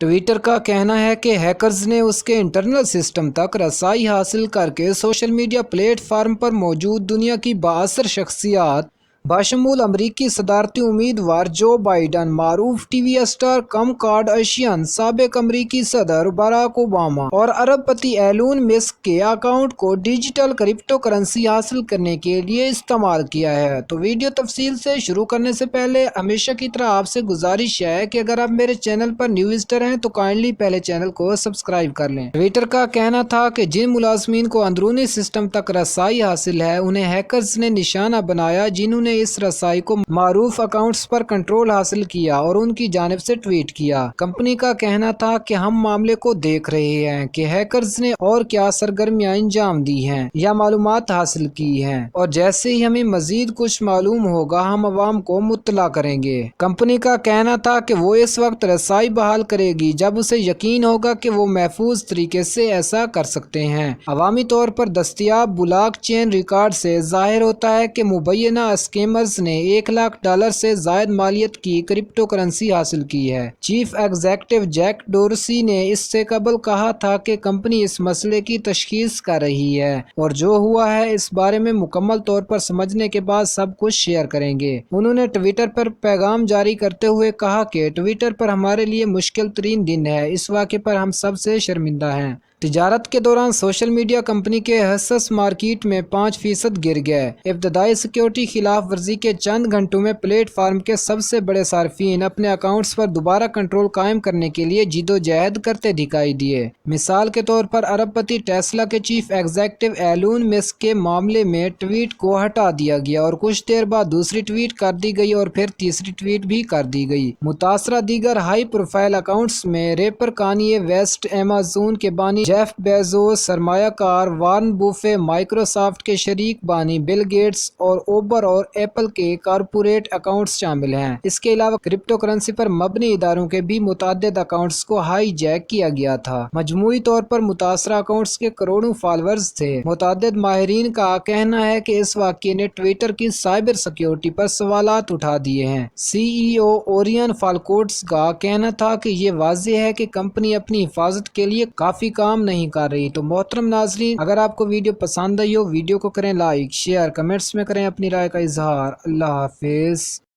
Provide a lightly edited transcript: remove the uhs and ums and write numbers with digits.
Twitter کا کہنا ہے کہ ہیکرز نے اس کے انٹرنل سسٹم تک رسائی حاصل کرکے سوشل میڈیا پلیٹ فارم پر موجود دنیا کی بااثر شخصیات بشمول امریکی صدارتی امیدوار جو بائیڈن، معروف ٹی وی اسٹار کم کارڈاشین، سابق امریکی صدر باراک اوباما اور ارب پتی ایلون مسک کے اکاؤنٹ کو ڈیجیٹل کرپٹو کرنسی حاصل کرنے کے لیے استعمال کیا ہے۔ تو ویڈیو تفصیل سے شروع کرنے سے پہلے ہمیشہ کی طرح آپ سے گزارش ہے کہ اگر آپ میرے چینل پر نیو وزٹر ہیں تو کائنڈلی پہلے چینل کو سبسکرائب کر لیں۔ ٹویٹر کا کہنا تھا کہ جن ملازمین کو اندرونی سسٹم تک رسائی حاصل ہے انہیں ہیکرز نے نشانہ بنایا، جنہوں نے اس رسائی کو معروف اکاؤنٹس پر کنٹرول حاصل کیا اور ان کی جانب سے ٹویٹ کیا۔ کمپنی کا کہنا تھا کہ ہم معاملے کو دیکھ رہے ہیں کہ ہیکرز نے اور کیا سرگرمیاں انجام دی ہیں یا معلومات حاصل کی ہیں، اور جیسے ہی ہمیں مزید کچھ معلوم ہوگا ہم عوام کو مطلع کریں گے۔ کمپنی کا کہنا تھا کہ وہ اس وقت رسائی بحال کرے گی جب اسے یقین ہوگا کہ وہ محفوظ طریقے سے ایسا کر سکتے ہیں۔ عوامی طور پر دستیاب بلاک چین ریکارڈ سے ظاہر ہوتا ہے کہ مبینہ اسکیمرز نے $1,00,000 سے زائد مالیت کی کرپٹو کرنسی حاصل کی ہے۔ چیف ایگزیکٹو جیک ڈورسی نے اس سے قبل کہا تھا کہ کمپنی اس مسئلے کی تشخیص کر رہی ہے اور جو ہوا ہے اس بارے میں مکمل طور پر سمجھنے کے بعد سب کچھ شیئر کریں گے۔ انہوں نے ٹویٹر پر پیغام جاری کرتے ہوئے کہا کہ ٹویٹر پر ہمارے لیے مشکل ترین دن ہے، اس واقعے پر ہم سب سے شرمندہ ہیں۔ تجارت کے دوران سوشل میڈیا کمپنی کے حصص مارکیٹ میں 5% گر گئے۔ ابتدائی سیکیورٹی خلاف ورزی کے چند گھنٹوں میں پلیٹ فارم کے سب سے بڑے صارفین اپنے اکاؤنٹس پر دوبارہ کنٹرول قائم کرنے کے لیے جدوجہد کرتے دکھائی دیے۔ مثال کے طور پر ارب پتی ٹیسلا کے چیف ایگزیکٹو ایلون مسک کے معاملے میں ٹویٹ کو ہٹا دیا گیا اور کچھ دیر بعد دوسری ٹویٹ کر دی گئی اور پھر تیسری ٹویٹ بھی کر دی گئی۔ متاثرہ دیگر ہائی پروفائل اکاؤنٹس میں ریپر کانیے ویسٹ، ایمیزون کے بانی جیف بیزوس، سرمایہ کار وارن بوفے، مائیکروسافٹ کے شریک بانی بل گیٹس اور اوبر اور ایپل کے کارپوریٹ اکاؤنٹس شامل ہیں۔ اس کے علاوہ کرپٹو کرنسی پر مبنی اداروں کے بھی متعدد اکاؤنٹس کو ہائی جیک کیا گیا تھا۔ مجموعی طور پر متاثرہ اکاؤنٹس کے کروڑوں فالوورز تھے۔ متعدد ماہرین کا کہنا ہے کہ اس واقعے نے ٹویٹر کی سائبر سیکیورٹی پر سوالات اٹھا دیے ہیں۔ سی ای او اوریان فالکوٹس کا کہنا تھا کہ یہ واضح ہے کہ کمپنی اپنی حفاظت کے لیے کافی کام نہیں کر رہی۔ تو محترم ناظرین، اگر آپ کو ویڈیو پسند آئی ہو ویڈیو کو کریں لائک، شیئر، کمنٹس میں کریں اپنی رائے کا اظہار۔ اللہ حافظ۔